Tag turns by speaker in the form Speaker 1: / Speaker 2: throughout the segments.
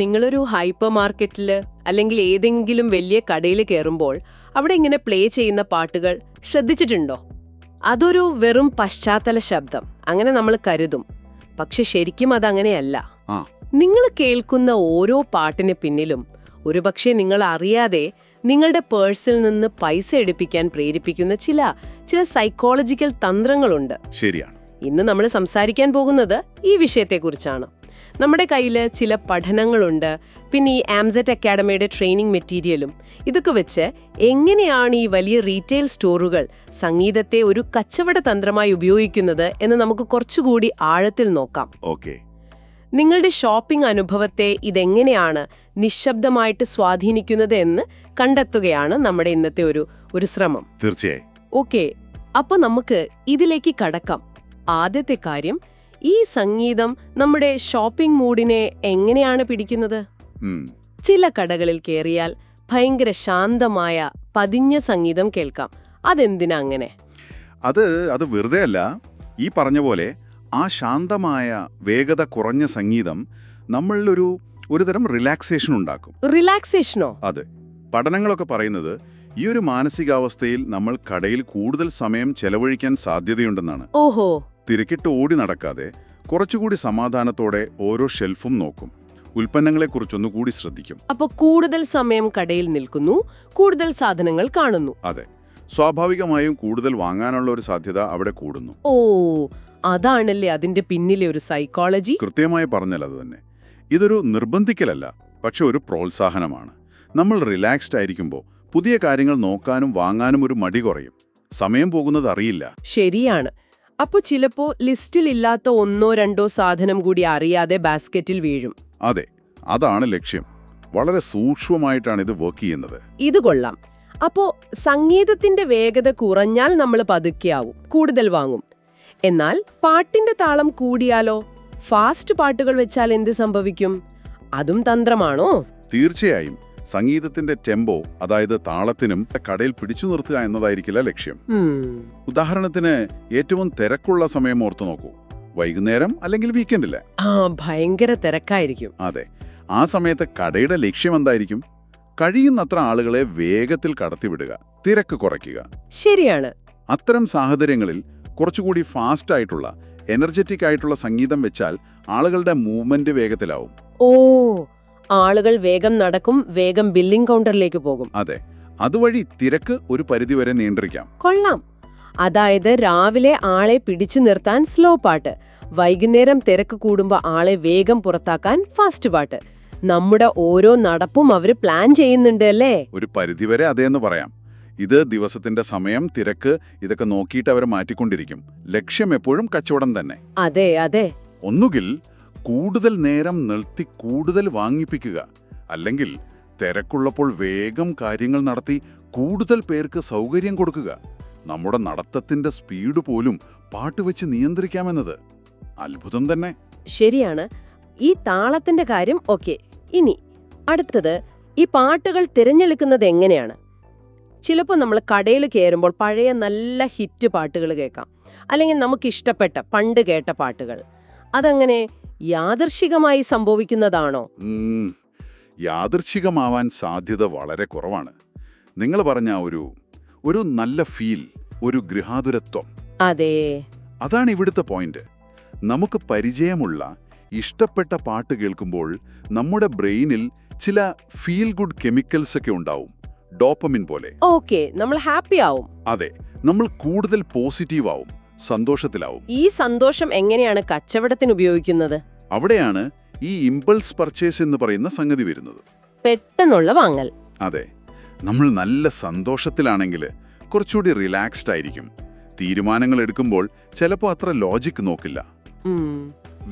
Speaker 1: നിങ്ങളൊരു ഹൈപ്പർ മാർക്കറ്റിൽ അല്ലെങ്കിൽ ഏതെങ്കിലും വലിയ കടയിൽ കയറുമ്പോൾ അവിടെ ഇങ്ങനെ പ്ലേ ചെയ്യുന്ന പാട്ടുകൾ ശ്രദ്ധിച്ചിട്ടുണ്ടോ? അതൊരു വെറും പശ്ചാത്തല ശബ്ദം അങ്ങനെ നമ്മൾ കരുതും. പക്ഷെ ശരിക്കും അതങ്ങനെയല്ല. നിങ്ങൾ കേൾക്കുന്ന ഓരോ പാട്ടിന് പിന്നിലും ഒരുപക്ഷെ നിങ്ങൾ അറിയാതെ നിങ്ങളുടെ പേഴ്സിൽ നിന്ന് പൈസ എടുപ്പിക്കാൻ പ്രേരിപ്പിക്കുന്ന ചില സൈക്കോളജിക്കൽ തന്ത്രങ്ങളുണ്ട്.
Speaker 2: ശരിയാണ്.
Speaker 1: ഇന്ന് നമ്മൾ സംസാരിക്കാൻ പോകുന്നത് ഈ വിഷയത്തെക്കുറിച്ചാണ്. നമ്മുടെ കയ്യിൽ ചില പഠനങ്ങളുണ്ട്, പിന്നെ ഈ ആംസെറ്റ് അക്കാഡമിയുടെ ട്രെയിനിങ് മെറ്റീരിയലും. ഇതൊക്കെ വെച്ച് എങ്ങനെയാണ് ഈ വലിയ റീറ്റെയിൽ സ്റ്റോറുകൾ സംഗീതത്തെ ഒരു കച്ചവട തന്ത്രമായി ഉപയോഗിക്കുന്നത് എന്ന് നമുക്ക് കുറച്ചുകൂടി ആഴത്തിൽ നോക്കാം.
Speaker 2: ഓക്കെ.
Speaker 1: നിങ്ങളുടെ ഷോപ്പിംഗ് അനുഭവത്തെ ഇതെങ്ങനെയാണ് നിശബ്ദമായിട്ട് സ്വാധീനിക്കുന്നത് എന്ന് കണ്ടെത്തുകയാണ് നമ്മുടെ ഇന്നത്തെ ഒരു ശ്രമം.
Speaker 2: തീർച്ചയായും.
Speaker 1: ഓക്കെ, അപ്പൊ നമുക്ക് ഇതിലേക്ക് കടക്കാം. ആദ്യത്തെ കാര്യം, ഈ സംഗീതം നമ്മുടെ ഷോപ്പിംഗ് മൂഡിനെ എങ്ങനെയാണ് പിടിക്കുന്നത്? ചില കടകളിൽ കയറിയാൽ ഭയങ്കര ശാന്തമായ പതിഞ്ഞ സംഗീതം കേൾക്കാം. അതെന്തിനാ അങ്ങനെ?
Speaker 2: അത് വെറുതെ അല്ല. ഈ പറഞ്ഞ പോലെ ആ ശാന്തമായ വേഗത കുറഞ്ഞ സംഗീതം നമ്മളിലൊരു തരം റിലാക്സേഷൻ ഉണ്ടാക്കും.
Speaker 1: റിലാക്സേഷനോ?
Speaker 2: അതെ. പഠനങ്ങളൊക്കെ പറയുന്നത് ഈ ഒരു മാനസികാവസ്ഥയിൽ നമ്മൾ കടയിൽ കൂടുതൽ സമയം ചെലവഴിക്കാൻ സാധ്യതയുണ്ടെന്നാണ്.
Speaker 1: ഓഹോ.
Speaker 2: തിരക്കിട്ട് ഓടി നടക്കാതെ കുറച്ചുകൂടി സമാധാനത്തോടെ ഓരോ ഷെൽഫും നോക്കും, ഉൽപ്പന്നങ്ങളെക്കുറിച്ചൊന്നുകൂടി ശ്രദ്ധിക്കും.
Speaker 1: അപ്പൊ കൂടുതൽ സമയം കടയിൽ നിൽക്കുന്നു, കൂടുതൽ സാധനങ്ങൾ കാണുന്നു.
Speaker 2: അതെ, സ്വാഭാവികമായും കൂടുതൽ വാങ്ങാനുള്ള ഒരു സാധ്യത അവിടെ കൂടുന്നു.
Speaker 1: ഓ, അതാണല്ലേ അതിന്റെ പിന്നിലെ ഒരു സൈക്കോളജി?
Speaker 2: കൃത്യമായി പറഞ്ഞാൽ അത് തന്നെ. ഇതൊരു നിർബന്ധിക്കലല്ല, പക്ഷെ ഒരു പ്രോത്സാഹനമാണ്. നമ്മൾ റിലാക്സ്ഡ് ആയിരിക്കുമ്പോൾ പുതിയ കാര്യങ്ങൾ നോക്കാനും വാങ്ങാനും ഒരു മടി കുറയും, സമയം പോകുന്നത് അറിയില്ല.
Speaker 1: ശരിയാണ്. അപ്പൊ ചിലപ്പോ ലിസ്റ്റിൽ ഇല്ലാത്ത ഒന്നോ രണ്ടോ സാധനം കൂടി അറിയാതെ ബാസ്ക്കറ്റിൽ വീഴും.
Speaker 2: അതെ, അതാണ് ലക്ഷ്യം. വളരെ സൂക്ഷ്മമായിട്ടാണ് ഇത് വർക്ക് ചെയ്യുന്നത്.
Speaker 1: ഇത് കൊള്ളാം. അപ്പോ സംഗീതത്തിന്റെ വേഗത കുറഞ്ഞാൽ നമ്മൾ പതുക്കെയാവും, കൂടുതൽ വാങ്ങും. എന്നാൽ പാട്ടിന്റെ താളം കൂടിയാലോ? ഫാസ്റ്റ് പാട്ടുകൾ വെച്ചാൽ എന്ത് സംഭവിക്കും? അതും തന്ത്രമാണോ?
Speaker 2: തീർച്ചയായും. സംഗീതത്തിന്റെ ടെമ്പോ, അതായത് താളത്തിനും കടയിൽ പിടിച്ചു നിർത്തുക എന്നതായിരിക്കില്ല ലക്ഷ്യം. ഉദാഹരണത്തിന് ഏറ്റവും തിരക്കുള്ള സമയം ഓർത്തു നോക്കൂ. വൈകുന്നേരം അല്ലെങ്കിൽ വീക്കെൻഡില്
Speaker 1: ഭയങ്കര തിരക്കായിരിക്കും.
Speaker 2: അതെ, ആ സമയത്ത് കടയുടെ ലക്ഷ്യം എന്തായിരിക്കും? കഴിയുന്നത്ര ആളുകളെ വേഗത്തിൽ കടത്തിവിടുക, തിരക്ക് കുറയ്ക്കുക.
Speaker 1: ശരിയാണ്.
Speaker 2: അത്തരം സാഹചര്യങ്ങളിൽ കുറച്ചുകൂടി ഫാസ്റ്റ് ആയിട്ടുള്ള, എനർജറ്റിക് ആയിട്ടുള്ള സംഗീതം വെച്ചാൽ ആളുകളുടെ മൂവ്മെന്റ് വേഗത്തിലാവും.
Speaker 1: ഓ, ആളുകൾ വേഗം നടക്കും, വേഗം ബില്ലിംഗ് കൗണ്ടറിലേക്ക് പോകും.
Speaker 2: അതെ, അതുവഴി തിരക്ക് ഒരു പരിധിവരെ നിയന്ത്രിക്കാം.
Speaker 1: കൊള്ളാം. അതായത് രാവിലെ ആളെ പിടിച്ചു നിർത്താൻ സ്ലോ പാട്ട്, വൈകുന്നേരം തിരക്ക് കൂടുമ്പോൾ ആളെ വേഗം പുറത്താക്കാൻ ഫാസ്റ്റ് പാട്ട്. നമ്മുടെ ഓരോ നടപ്പും അവര് പ്ലാൻ ചെയ്യുന്നുണ്ട് അല്ലേ?
Speaker 2: ഒരു പരിധിവരെ അതേന്ന് പറയാം. ഇത് ദിവസത്തിന്റെ സമയം, തിരക്ക് ഇതൊക്കെ നോക്കിയിട്ട് അവർ മാറ്റിക്കൊണ്ടിരിക്കും. ലക്ഷ്യം എപ്പോഴും കച്ചവടം തന്നെ.
Speaker 1: അതെ അതെ.
Speaker 2: ഒന്നുകിൽ കൂടുതൽ നേരം നിർത്തി കൂടുതൽ വാങ്ങിപ്പിക്കുക, അല്ലെങ്കിൽ തിരക്കുള്ളപ്പോൾ വേഗം കാര്യങ്ങൾ നടത്തി കൂടുതൽ പേർക്ക് സൗകര്യം കൊടുക്കുക. നമ്മുടെ നടത്തത്തിന്റെ സ്പീഡ് പോലും പാട്ട് വെച്ച് നിയന്ത്രിക്കാമെന്നത് അത്ഭുതം തന്നെ.
Speaker 1: ശരിയാണ്. ഈ താളത്തിന്റെ കാര്യം ഓക്കെ. ഇനി അടുത്തത്, ഈ പാട്ടുകൾ തിരഞ്ഞെടുക്കുന്നത് എങ്ങനെയാണ്? ചിലപ്പോൾ നമ്മൾ കടയിൽ കയറുമ്പോൾ പഴയ നല്ല ഹിറ്റ് പാട്ടുകൾ കേൾക്കാം, അല്ലെങ്കിൽ നമുക്കിഷ്ടപ്പെട്ട പണ്ട് കേട്ട പാട്ടുകൾ. അതങ്ങനെ യാദൃശ്ചികമായി സംഭവിക്കുന്നതാണോ?
Speaker 2: യാദൃശ്ചികമാവാൻ സാധ്യത വളരെ കുറവാണ്. നിങ്ങൾ പറഞ്ഞ ഒരു നല്ല ഫീൽ, ഒരു ഗൃഹാതുരത്വം,
Speaker 1: അതെ,
Speaker 2: അതാണ് ഇവിടുത്തെ പോയിന്റ്. നമുക്ക് പരിചയമുള്ള ഇഷ്ടപ്പെട്ട പാട്ട് കേൾക്കുമ്പോൾ നമ്മുടെ ബ്രെയിനിൽ ചില ഫീൽ ഗുഡ് കെമിക്കൽസ് ഒക്കെ ഉണ്ടാവും, ഡോപ്പമിൻ പോലെ.
Speaker 1: ഓക്കെ, നമ്മൾ ഹാപ്പി ആവും.
Speaker 2: അതെ, നമ്മൾ കൂടുതൽ പോസിറ്റീവ് ആവും, സന്തോഷത്തിലാവും.
Speaker 1: ഈ സന്തോഷം എങ്ങനെയാണ് കച്ചവടത്തിന് ഉപയോഗിക്കുന്നത്?
Speaker 2: അവിടെയാണ് ഈ ഇമ്പൾസ് പർച്ചേസ് എന്ന് പറയുന്ന സംഗതി വരുന്നത്.
Speaker 1: പെട്ടെന്നുള്ള വാങ്ങൽ.
Speaker 2: അതെ, നമ്മൾ നല്ല സന്തോഷത്തിലാണെങ്കിൽ കുറച്ചുകൂടി റിലാക്സ്ഡ് ആയിരിക്കും. തീരുമാനങ്ങൾ എടുക്കുമ്പോൾ ചിലപ്പോൾ അത്ര ലോജിക് നോക്കില്ല,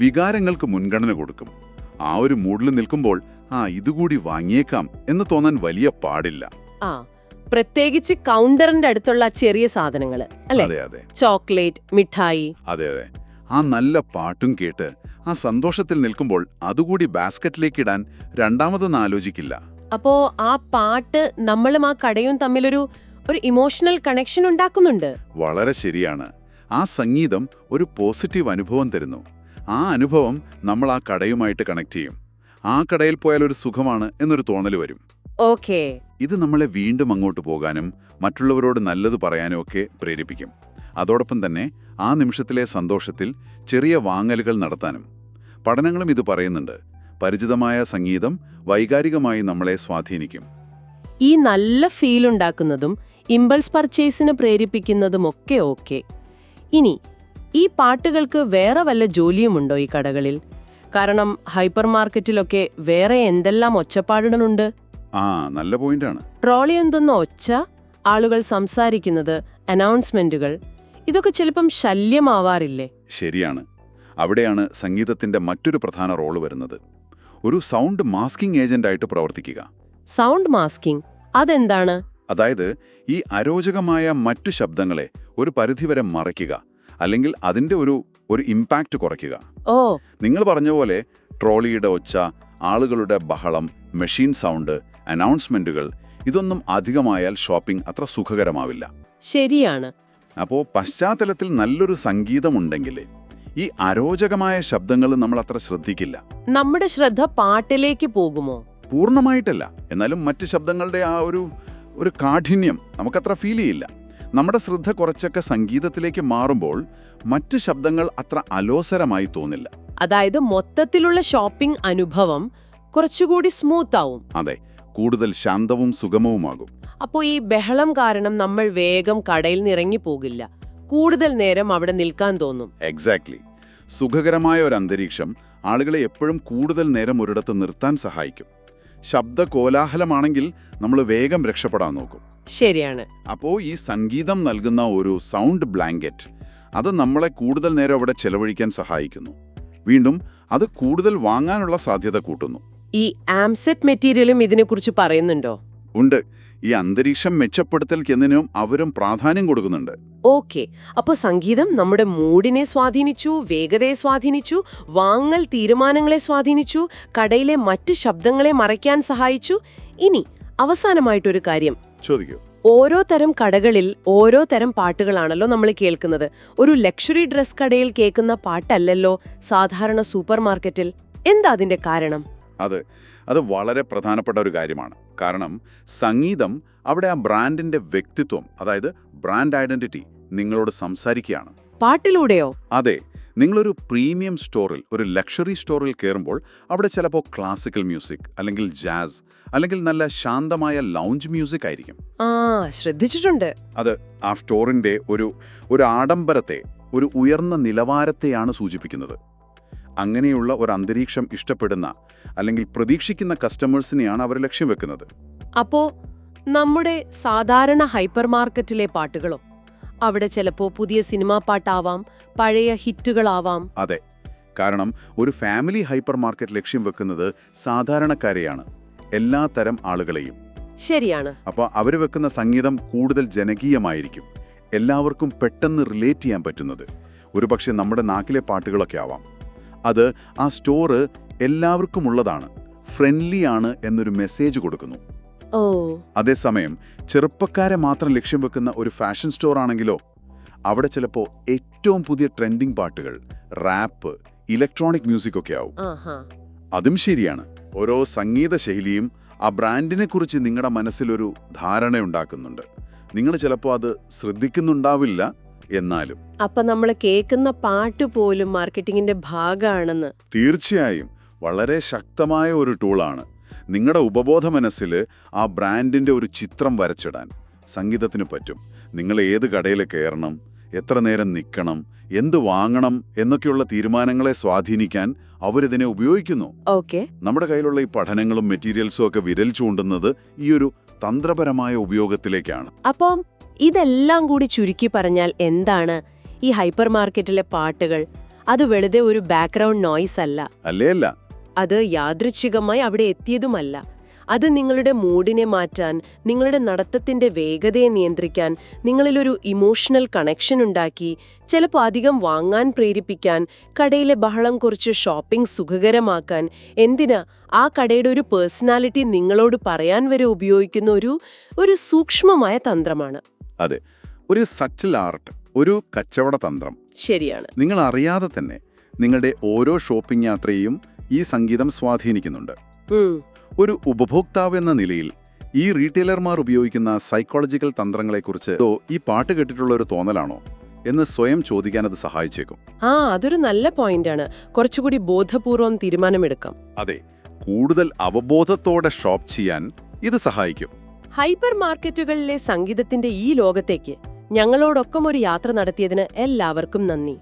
Speaker 2: വികാരങ്ങൾക്ക് മുൻഗണന കൊടുക്കും. ആ ഒരു മൂഡിൽ നിൽക്കുമ്പോൾ ഇതുകൂടി വാങ്ങിയേക്കാം എന്ന് തോന്നാൻ വലിയ പാടില്ല.
Speaker 1: പ്രത്യേകിച്ച് കൗണ്ടറിന്റെ അടുത്തുള്ള ചെറിയ സാധനങ്ങൾ അല്ലേ?
Speaker 2: അതെ അതെ.
Speaker 1: ചോക്ലേറ്റ്, മിഠായി.
Speaker 2: അതെ അതെ. ആ നല്ല പാട്ടും കേട്ട് ആ സന്തോഷത്തിൽ നിൽക്കുമ്പോൾ അതുകൂടി ബാസ്ക്കറ്റിലേക്ക് ഇടാൻ രണ്ടാമതൊന്നും ആലോചിക്കില്ല.
Speaker 1: അപ്പോ ആ പാട്ട് നമ്മളും ആ കടയും തമ്മിലൊരു ഇമോഷണൽ കണക്ഷൻ ഉണ്ടാക്കുന്നുണ്ട്.
Speaker 2: വളരെ ശരിയാണ്. ആ സംഗീതം ഒരു പോസിറ്റീവ് അനുഭവം തരുന്നു. ആ അനുഭവം നമ്മൾ ആ കടയുമായിട്ട് കണക്ട് ചെയ്യും. ആ കടയിൽ പോയാൽ ഒരു സുഖമാണ് എന്നൊരു തോന്നൽ വരും.
Speaker 1: ഓക്കേ.
Speaker 2: ഇത് നമ്മളെ വീണ്ടും അങ്ങോട്ട് പോകാനും മറ്റുള്ളവരോട് നല്ലത് പറയാനും ഒക്കെ പ്രേരിപ്പിക്കും. അതോടൊപ്പം തന്നെ ആ നിമിഷത്തിലെ സന്തോഷത്തിൽ ചെറിയ വാങ്ങലുകൾ നടത്താനും. പഠനങ്ങളും ഇത് പറയുന്നുണ്ട്. പരിചിതമായ സംഗീതം വൈകാരികമായി നമ്മളെ സ്വാധീനിക്കും.
Speaker 1: ഈ നല്ല ഫീൽ ഉണ്ടാക്കുന്നതും ഇമ്പൾസ് പർച്ചേസിന് പ്രേരിപ്പിക്കുന്നതുമൊക്കെ ഓക്കെ. ഇനി ഈ പാട്ടുകൾക്ക് വേറെ വല്ല ജോലിയുമുണ്ടോ ഈ കടകളിൽ? കാരണം ഹൈപ്പർ മാർക്കറ്റിലൊക്കെ വേറെ എന്തെല്ലാം ഒച്ചപ്പാടുകളുണ്ട്.
Speaker 2: നല്ല പോയിന്റാണ്.
Speaker 1: ട്രോളി എന്തെന്ന ഒച്ച, ആളുകൾ സംസാരിക്കുന്നത്, അനൗൺസ്മെന്റുകൾ, ഇതൊക്കെ ചിലപ്പം ശല്യമാവാറില്ലേ?
Speaker 2: ശരിയാണ്. അവിടെയാണ് സംഗീതത്തിന്റെ മറ്റൊരു പ്രധാന റോള് വരുന്നത്. ഒരു സൗണ്ട് മാസ്കിംഗ് ഏജന്റായിട്ട് പ്രവർത്തിക്കുക.
Speaker 1: സൗണ്ട് മാസ്കിംഗ് അതെന്താണ്?
Speaker 2: അതായത് ഈ അരോചകമായ മറ്റു ശബ്ദങ്ങളെ ഒരു പരിധിവരെ മറയ്ക്കുക, അല്ലെങ്കിൽ അതിന്റെ ഒരു ഇമ്പാക്റ്റ് കുറയ്ക്കുക.
Speaker 1: ഓ,
Speaker 2: നിങ്ങൾ പറഞ്ഞ പോലെ ട്രോളിയുടെ ഒച്ച, ആളുകളുടെ ബഹളം, മെഷീൻ സൗണ്ട്, അനൗൺസ്മെന്റുകൾ, ഇതൊന്നും അധികമായാൽ ഷോപ്പിംഗ് അത്ര സുഖകരമാവില്ല.
Speaker 1: ശരിയാണ്.
Speaker 2: അപ്പോൾ പശ്ചാത്തലത്തിൽ നല്ലൊരു സംഗീതമുണ്ടെങ്കിൽ ഈ അരോചകമായ ശബ്ദങ്ങൾ നമ്മൾ അത്ര ശ്രദ്ധിക്കില്ല.
Speaker 1: നമ്മുടെ ശ്രദ്ധ പാട്ടിലേക്ക് പോകുമോ?
Speaker 2: പൂർണ്ണമായിട്ടല്ല, എന്നാലും മറ്റ് ശബ്ദങ്ങളുടെ ആ ഒരു കാഠിന്യം നമുക്കത്ര ഫീൽ ചെയ്യില്ല. നമ്മുടെ ശ്രദ്ധ കുറച്ചൊക്കെ സംഗീതത്തിലേക്ക് മാറുമ്പോൾ മറ്റ് ശബ്ദങ്ങൾ അത്ര അലോസരമായി തോന്നില്ല.
Speaker 1: അതായത് മൊത്തത്തിലുള്ള ഷോപ്പിംഗ് അനുഭവം കുറച്ചുകൂടി സ്മൂത്ത് ആവും.
Speaker 2: അതെ, കൂടുതൽ ശാന്തവും സുഗമവുമാകും.
Speaker 1: അപ്പോൾ ഈ ബഹളം കാരണം നമ്മൾ വേഗം കടയിൽ നിന്ന് ഇറങ്ങി പോകില്ല, കൂടുതൽ നേരം അവിടെ നിൽക്കാൻ തോന്നും.
Speaker 2: എക്സാക്ട്ലി. സുഖകരമായ ഒരു അന്തരീക്ഷം ആളുകളെ എപ്പോഴും കൂടുതൽ നേരം ഒരിടത്ത് നിർത്താൻ സഹായിക്കും. ശബ്ദ കോലാഹലമാണെങ്കിൽ നമ്മൾ വേഗം രക്ഷപ്പെടാൻ നോക്കും.
Speaker 1: ശരിയാണ്.
Speaker 2: അപ്പോൾ ഈ സംഗീതം നൽകുന്ന ഒരു സൗണ്ട് ബ്ലാങ്കറ്റ്, അത് നമ്മളെ കൂടുതൽ നേരം അവിടെ ചെലവഴിക്കാൻ സഹായിക്കുന്നു. വീണ്ടും അത് കൂടുതൽ വാങ്ങാനുള്ള സാധ്യത കൂട്ടുന്നു.
Speaker 1: ഈ ആംസെറ്റ് മെറ്റീരിയലും ഇതിനെക്കുറിച്ച് പറയുന്നുണ്ടോ?
Speaker 2: ഉണ്ട്. ഈ അന്തരീക്ഷം മെച്ചപ്പെടുത്തൽക്കെന്നിനും അവരും പ്രാധാന്യം കൊടുക്കുന്നുണ്ട്.
Speaker 1: ഓക്കെ. അപ്പോൾ സംഗീതം നമ്മുടെ മൂഡിനെ സ്വാധീനിച്ചു, വേഗതയെ സ്വാധീനിച്ചു, വാങ്ങൽ തീരുമാനങ്ങളെ സ്വാധീനിച്ചു, കടയിലെ മറ്റ് ശബ്ദങ്ങളെ മറയ്ക്കാൻ സഹായിച്ചു. ഇനി അവസാനമായിട്ടൊരു കാര്യം
Speaker 2: ചോദിക്കൂ.
Speaker 1: ഓരോ തരം കടകളിൽ ഓരോ തരം പാട്ടുകളാണല്ലോ നമ്മൾ കേൾക്കുന്നത്. ഒരു ലക്ഷറി ഡ്രസ് കടയിൽ കേൾക്കുന്ന പാട്ടല്ലല്ലോ സാധാരണ സൂപ്പർ മാർക്കറ്റിൽ. എന്താ അതിന്റെ കാരണം?
Speaker 2: അത് വളരെ പ്രധാനപ്പെട്ട ഒരു കാര്യമാണ്. കാരണം സംഗീതം അവിടെ ആ ബ്രാൻഡിന്റെ വ്യക്തിത്വം, അതായത് ബ്രാൻഡ് ഐഡന്റിറ്റി നിങ്ങളോട് സംസാരിക്കുകയാണ്.
Speaker 1: പാട്ടിലൂടെയോ?
Speaker 2: അതെ. നിങ്ങളൊരു പ്രീമിയം സ്റ്റോറിൽ, ഒരു ലക്ഷറി സ്റ്റോറിൽ കയറുമ്പോൾ അവിടെ ചിലപ്പോൾ ക്ലാസിക്കൽ മ്യൂസിക്, അല്ലെങ്കിൽ ജാസ്, അല്ലെങ്കിൽ നല്ല ശാന്തമായ ലൗഞ്ച് മ്യൂസിക് ആയിരിക്കും.
Speaker 1: ശ്രദ്ധിച്ചിട്ടുണ്ട്.
Speaker 2: അത് ആ സ്റ്റോറിന്റെ ഒരു ആഡംബരത്തെ, ഒരു ഉയർന്ന നിലവാരത്തെയാണ് സൂചിപ്പിക്കുന്നത്. അങ്ങനെയുള്ള ഒരു അന്തരീക്ഷം ഇഷ്ടപ്പെടുന്ന അല്ലെങ്കിൽ പ്രതീക്ഷിക്കുന്ന കസ്റ്റമേഴ്സിനെയാണ് അവർ ലക്ഷ്യം വെക്കുന്നത്.
Speaker 1: അപ്പോ നമ്മുടെ സാധാരണ ഹൈപ്പർ മാർക്കറ്റിലെ പാട്ടുകളോ? അവിടെ ചിലപ്പോ പുതിയ സിനിമാ പാട്ടാവാം, പഴയ ഹിറ്റുകളാവാം.
Speaker 2: അതെ, കാരണം ഒരു ഫാമിലി ഹൈപ്പർ മാർക്കറ്റ് ലക്ഷ്യം വെക്കുന്നത് സാധാരണക്കാരെയാണ്, എല്ലാ തരം ആളുകളെയും.
Speaker 1: ശരിയാണ്.
Speaker 2: അപ്പോൾ അവർ വെക്കുന്ന സംഗീതം കൂടുതൽ ജനകീയമായിരിക്കും, എല്ലാവർക്കും പെട്ടെന്ന് റിലേറ്റ് ചെയ്യാൻ പറ്റുന്നത്. ഒരുപക്ഷെ നമ്മുടെ നാട്ടിലെ പാട്ടുകളൊക്കെ ആവാം. അത് ആ സ്റ്റോറ് എല്ലാവർക്കും ഉള്ളതാണ്, ഫ്രണ്ട്ലി ആണ് എന്നൊരു മെസ്സേജ് കൊടുക്കുന്നു. അതേസമയം ചെറുപ്പക്കാരെ മാത്രം ലക്ഷ്യം വെക്കുന്ന ഒരു ഫാഷൻ സ്റ്റോർ ആണെങ്കിലോ, അവിടെ ചിലപ്പോൾ ഏറ്റവും പുതിയ ട്രെൻഡിങ് പാട്ടുകൾ, റാപ്പ്, ഇലക്ട്രോണിക് മ്യൂസിക് ഒക്കെ ആവും. അതും ശരിയാണ്. ഓരോ സംഗീത ശൈലിയും ആ ബ്രാൻഡിനെ കുറിച്ച് നിങ്ങളുടെ മനസ്സിലൊരു ധാരണയുണ്ടാക്കുന്നുണ്ട്. നിങ്ങൾ ചിലപ്പോൾ അത് ശ്രദ്ധിക്കുന്നുണ്ടാവില്ല, എന്നാലും.
Speaker 1: അപ്പൊ നമ്മൾ കേൾക്കുന്ന പാട്ട് പോലും മാർക്കറ്റിംഗിന്റെ ഭാഗമാണെന്ന്.
Speaker 2: തീർച്ചയായും വളരെ ശക്തമായ ഒരു ടൂളാണ്. നിങ്ങളുടെ ഉപബോധ മനസ്സിൽ ആ ബ്രാൻഡിന്റെ ഒരു ചിത്രം വരച്ചിടാൻ സംഗീതത്തിന് പറ്റും. നിങ്ങൾ ഏത് കടയിൽ കയറണം, എത്ര നേരം നിൽക്കണം, എന്ത് വാങ്ങണം എന്നൊക്കെയുള്ള തീരുമാനങ്ങളെ സ്വാധീനിക്കാൻ അവരിതിനെ ഉപയോഗിക്കുന്നു. നമ്മുടെ കയ്യിലുള്ള ഈ പഠനങ്ങളും മെറ്റീരിയൽസും ഒക്കെ വിരൽ ചൂണ്ടുന്നത് ഈ ഒരു തന്ത്രപരമായ ഉപയോഗത്തിലേക്കാണ്.
Speaker 1: അപ്പം ഇതെല്ലാം കൂടി ചുരുക്കി പറഞ്ഞാൽ എന്താണ് ഈ ഹൈപ്പർ മാർക്കറ്റിലെ പാട്ടുകൾ? അത് വെറുതെ ഒരു ബാക്ക്ഗ്രൗണ്ട് നോയ്സ് അല്ല.
Speaker 2: അല്ല.
Speaker 1: അത് യാദൃച്ഛികമായി അവിടെ എത്തിയതുമല്ല. അത് നിങ്ങളുടെ മൂഡിനെ മാറ്റാൻ, നിങ്ങളുടെ നടത്തത്തിന്റെ വേഗതയെ നിയന്ത്രിക്കാൻ, നിങ്ങളിലൊരു ഇമോഷണൽ കണക്ഷൻ ഉണ്ടാക്കി, ചിലപ്പോൾ അധികം വാങ്ങാൻ പ്രേരിപ്പിക്കാൻ, കടയിലെ ബഹളം കുറച്ച് ഷോപ്പിംഗ് സുഖകരമാക്കാൻ, എന്തിനാ ആ കടയുടെ ഒരു പേഴ്സണാലിറ്റി നിങ്ങളോട് പറയാൻ വരെ ഉപയോഗിക്കുന്ന ഒരു സൂക്ഷ്മമായ തന്ത്രമാണ്.
Speaker 2: അതെ, ഒരു സറ്റിൽ ആർട്ട്, ഒരു കച്ചവട തന്ത്രം.
Speaker 1: ശരിയാണ്.
Speaker 2: നിങ്ങൾ അറിയാതെ തന്നെ നിങ്ങളുടെ ഓരോ ഷോപ്പിംഗ് യാത്രയും ഈ സംഗീതം സ്വാധീനിക്കുന്നുണ്ട്.
Speaker 1: ഉം,
Speaker 2: ഒരു ഉപഭോക്താവ് എന്ന നിലയിൽ ഈ റീറ്റെയിലർമാർ ഉപയോഗിക്കുന്ന സൈക്കോളജിക്കൽ തന്ത്രങ്ങളെക്കുറിച്ച് ഈ പാട്ട് കേട്ടിട്ടുള്ള ഒരു തോന്നലാണോ എന്ന് സ്വയം ചോദിക്കാനത് സഹായിച്ചേക്കും.
Speaker 1: അതൊരു നല്ല പോയിന്റാണ്. കുറച്ചുകൂടി ബോധപൂർവം തീരുമാനമെടുക്കാം.
Speaker 2: അതെ, കൂടുതൽ അവബോധത്തോടെ ഷോപ്പ് ചെയ്യാൻ ഇത് സഹായിക്കും.
Speaker 1: ഹൈപ്പർ മാർക്കറ്റുകളിലെ സംഗീതത്തിന്റെ ഈ ലോകത്തേക്ക് ഞങ്ങളോടൊപ്പം ഒരു യാത്ര നടത്തിയതിന് എല്ലാവർക്കും നന്ദി.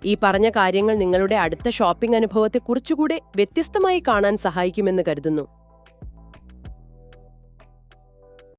Speaker 1: ഈ പറഞ്ഞ കാര്യങ്ങൾ നിങ്ങളുടെ അടുത്ത ഷോപ്പിംഗ് അനുഭവത്തെ കുറച്ചുകൂടെ വ്യത്യസ്തമായി കാണാൻ സഹായിക്കുമെന്ന് കരുതുന്നു.